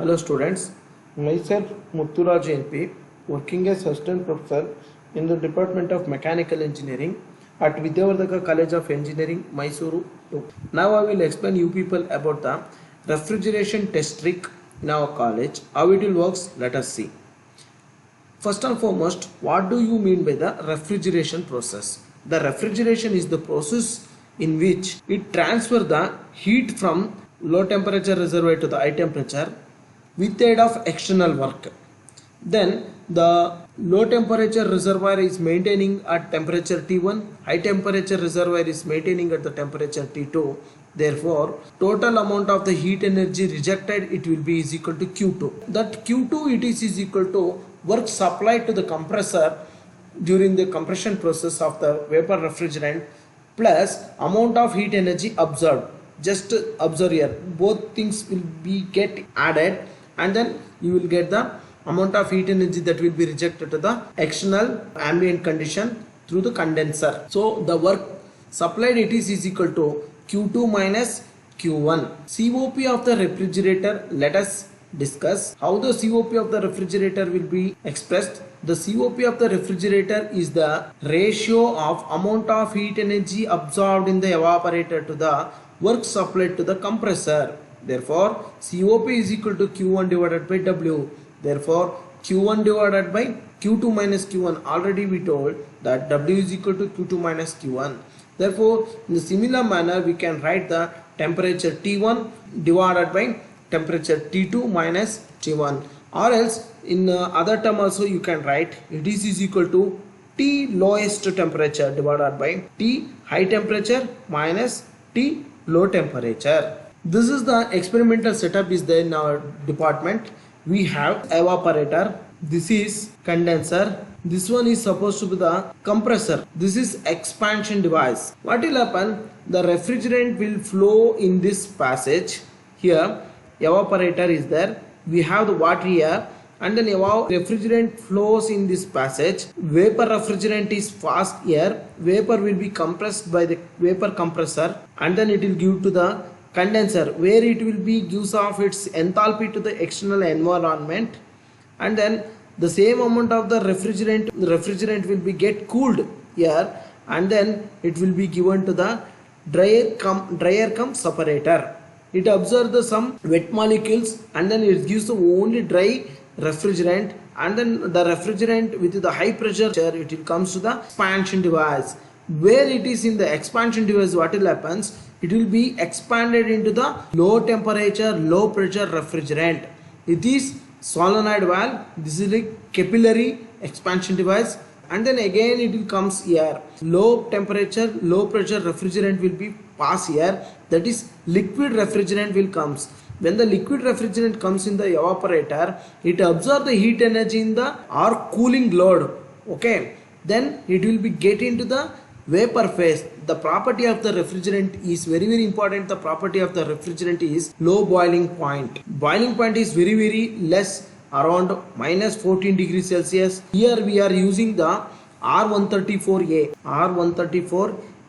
Hello students, myself Mutturaj NP, working as assistant professor in the Department of Mechanical Engineering at Vidyavardhaka College of Engineering, Mysuru 2. Now I will explain you people about the refrigeration test trick in our college. How it will works, let us see. First and foremost, what do you mean by the refrigeration process? The refrigeration is the process in which it transfers the heat from low temperature reservoir to the high temperature with aid of external work. Then the low temperature reservoir is maintaining at temperature T1, high temperature reservoir is maintaining at the temperature T2. Therefore, total amount of the heat energy rejected it will be is equal to Q2. That Q2 it is equal to work supplied to the compressor during the compression process of the vapor refrigerant plus amount of heat energy absorbed. Just observe here, both things will be get added and then you will get the amount of heat energy that will be rejected to the external ambient condition through the condenser. So the work supplied it is equal to Q2 minus Q1. COP of the refrigerator, let us discuss how the COP of the refrigerator will be expressed. The COP of the refrigerator is the ratio of amount of heat energy absorbed in the evaporator to the work supplied to the compressor. Therefore, COP is equal to Q1 divided by W. Therefore, Q1 divided by Q2 minus Q1. Already we told that W is equal to Q2 minus Q1. Therefore, in the similar manner, we can write the temperature T1 divided by temperature T2 minus T1. Or else, in other term also you can write it is equal to T lowest temperature divided by T high temperature minus T low temperature. This is the experimental setup is there in our department. We have evaporator, this is condenser, this one is supposed to be the compressor, this is expansion device. What will happen? The refrigerant will flow in this passage. Here evaporator is there, we have the water here, and then refrigerant flows in this passage. Vapor refrigerant is fast here, vapor will be compressed by the vapor compressor and then it will give to the condenser where it will be gives off its enthalpy to the external environment, and then the same amount of the refrigerant will be get cooled here and then it will be given to the dryer cum separator. It absorbs the some wet molecules and then it gives the only dry refrigerant, and then the refrigerant with the high pressure it will comes to the expansion device. Where it is in the expansion device, what will happens? It will be expanded into the low temperature, low pressure refrigerant. It is solenoid valve. This is like capillary expansion device, and then again it will comes here. Low temperature, low pressure refrigerant will be pass here. That is liquid refrigerant will comes. When the liquid refrigerant comes in the evaporator, it absorbs the heat energy in the or cooling load. Okay, then it will be get into the vapor phase. The property of the refrigerant is very important. The property of the refrigerant is low boiling point. Boiling point is very less, around minus 14 degrees Celsius. Here we are using the R134A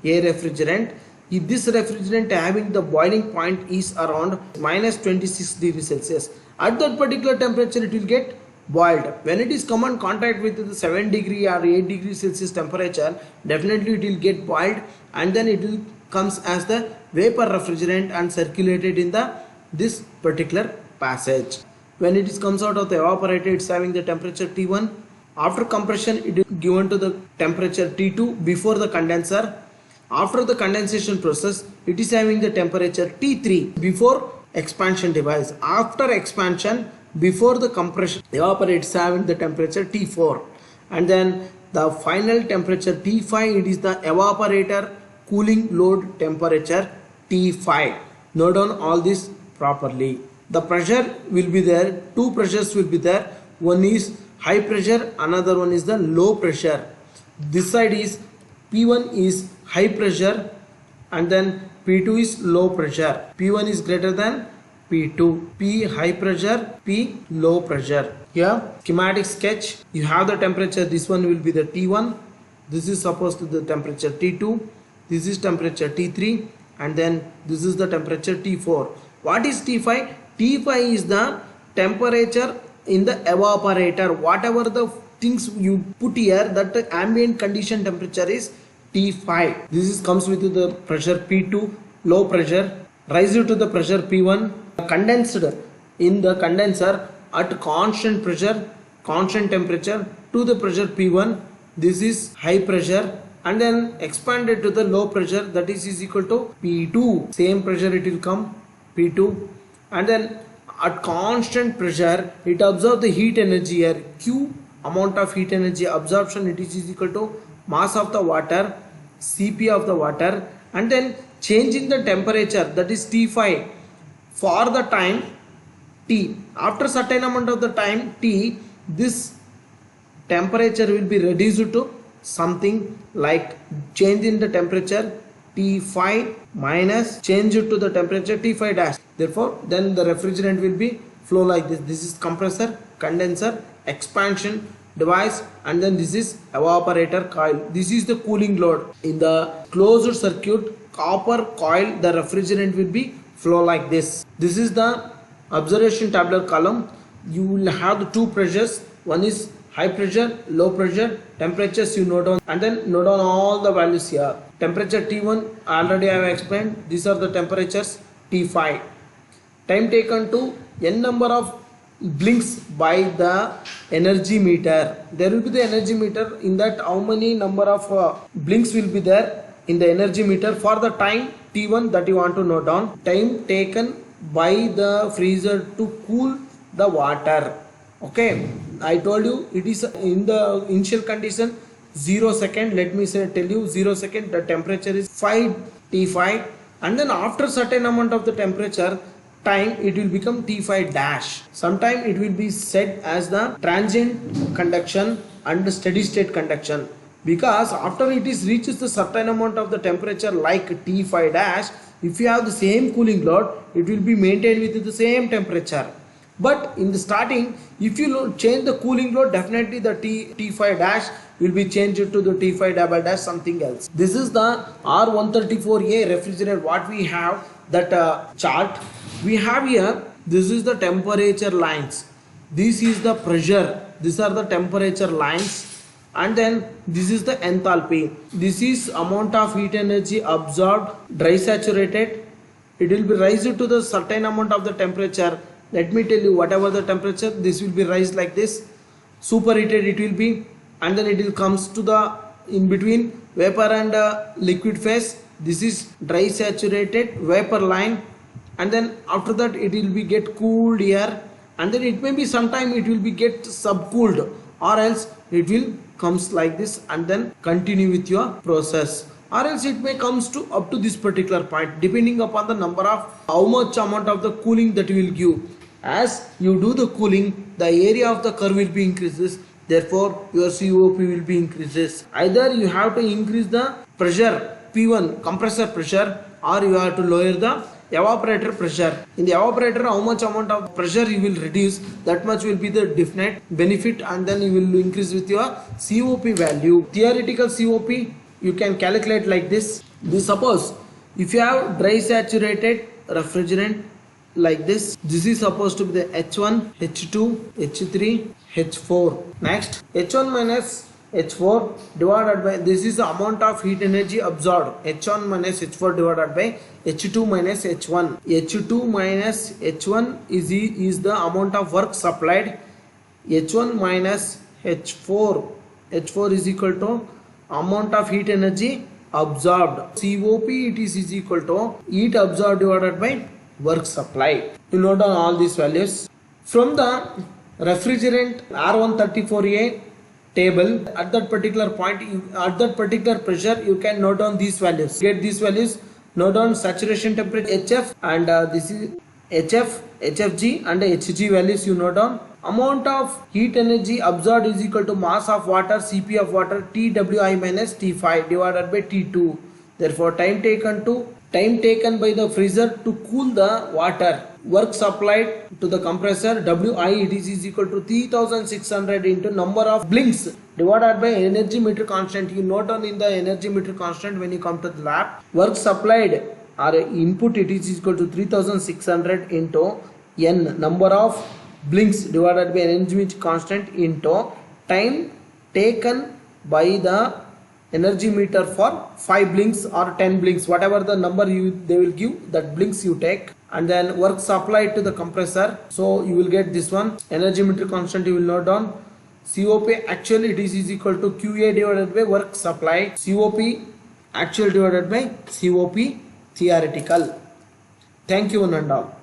refrigerant. If this refrigerant having the boiling point is around minus 26 degrees Celsius. At that particular temperature it will get boiled. When it is come in contact with the 7 degree or 8 degrees Celsius temperature, definitely it will get boiled and then it will comes as the vapor refrigerant and circulated in the this particular passage. When it is comes out of the evaporator, it's having the temperature T1. After compression, it is given to the temperature T2 before the condenser. After the condensation process, it is having the temperature T3 before expansion device. After expansion, before the compression, evaporator is having the temperature T4, and then the final temperature T5, it is the evaporator cooling load temperature T5. Note down all this properly. The pressure will be there, two pressures will be there. One is high pressure, another one is the low pressure. This side is P1 is high pressure and then P2 is low pressure. P1 is greater than P2. P high pressure, P low pressure. Here schematic sketch, you have the temperature, this one will be the T1, this is supposed to the temperature T2, this is temperature T3, and then this is the temperature T4. What is T5? T5 is the temperature in the evaporator. Whatever the things you put here, that the ambient condition temperature is T5. This is comes with the pressure P2, low pressure, rise to the pressure P1, condensed in the condenser at constant pressure, constant temperature to the pressure P1. This is high pressure, and then expanded to the low pressure, that is equal to P2. Same pressure it will come P2, and then at constant pressure it absorbs the heat energy here. Q amount of heat energy absorption, it is equal to mass of the water, Cp of the water, and then change in the temperature, that is T5 for the time T. After certain amount of the time T, this temperature will be reduced to something like change in the temperature T5 minus change to the temperature T5 dash. Therefore, then the refrigerant will be flow like this. This is compressor, condenser, expansion device, and then this is evaporator coil. This is the cooling load. In the closed circuit copper coil, the refrigerant will be flow like this. This is the observation tabular column. You will have the two pressures. One is high pressure, low pressure, temperatures you note down, and then note down all the values here. Temperature T1 already I have explained. These are the temperatures T5. Time taken to n number of blinks by the energy meter. There will be the energy meter. In that, how many number of blinks will be there in the energy meter for the time T1 that you want to note down. Time taken by the freezer to cool the water. Okay, I told you it is in the initial condition 0 second. Let me say tell you 0 second. The temperature is 5 T5, and then after certain amount of the temperature time it will become T5 dash. Sometime it will be said as the transient conduction and steady state conduction, because after it is reaches the certain amount of the temperature like T5 dash, if you have the same cooling load, it will be maintained with the same temperature. But in the starting, if you change the cooling load, definitely the T5 dash will be changed to the T5 double dash something else. This is the R134A refrigerant. What we have that chart we have here. This is the temperature lines. This is the pressure. These are the temperature lines, and then this is the enthalpy. This is amount of heat energy absorbed, dry saturated. It will be raised to the certain amount of the temperature. Let me tell you, whatever the temperature, this will be raised like this. Superheated it will be, and then it will comes to the in between vapor and liquid phase. This is dry saturated vapor line, and then after that it will be get cooled here, and then it may be sometime it will be get subcooled, or else it will comes like this and then continue with your process, or else it may comes to up to this particular point depending upon the number of how much amount of the cooling that you will give. As you do the cooling, the area of the curve will be increases, therefore your COP will be increases. Either you have to increase the pressure P1 compressor pressure, or you have to lower the evaporator pressure. In the evaporator, how much amount of pressure you will reduce, that much will be the definite benefit, and then you will increase with your COP value. Theoretical COP you can calculate like this. Suppose if you have dry saturated refrigerant like this, this is supposed to be the H1, H2, H3, H4. Next, H1 minus H4 divided by, this is the amount of heat energy absorbed, H1 minus H4 divided by H2 minus H1. H2 minus H1 is the amount of work supplied. H1 minus H4, H4 is equal to amount of heat energy absorbed. COP it is equal to heat absorbed divided by work supply. You note down all these values. From the refrigerant R134A table, at that particular point, at that particular pressure, you can note down these values. Get these values, note down saturation temperature HF, and this is HF, HFG and HG values you note down. Amount of heat energy absorbed is equal to mass of water, Cp of water, TWI minus T5 divided by T2. Therefore, time taken by the freezer to cool the water, work supplied to the compressor, Wi it is equal to 3600 into number of blinks divided by energy meter constant. You note down in the energy meter constant when you come to the lab. Work supplied or input it is equal to 3600 into n number of blinks divided by energy constant into time taken by the energy meter for 5 blinks or 10 blinks, whatever the number they will give, that blinks you take, and then work supplied to the compressor. So you will get this one, energy meter constant you will note down. COP actual, it is equal to QA divided by work supply. COP actual divided by COP theoretical. Thank you one and all.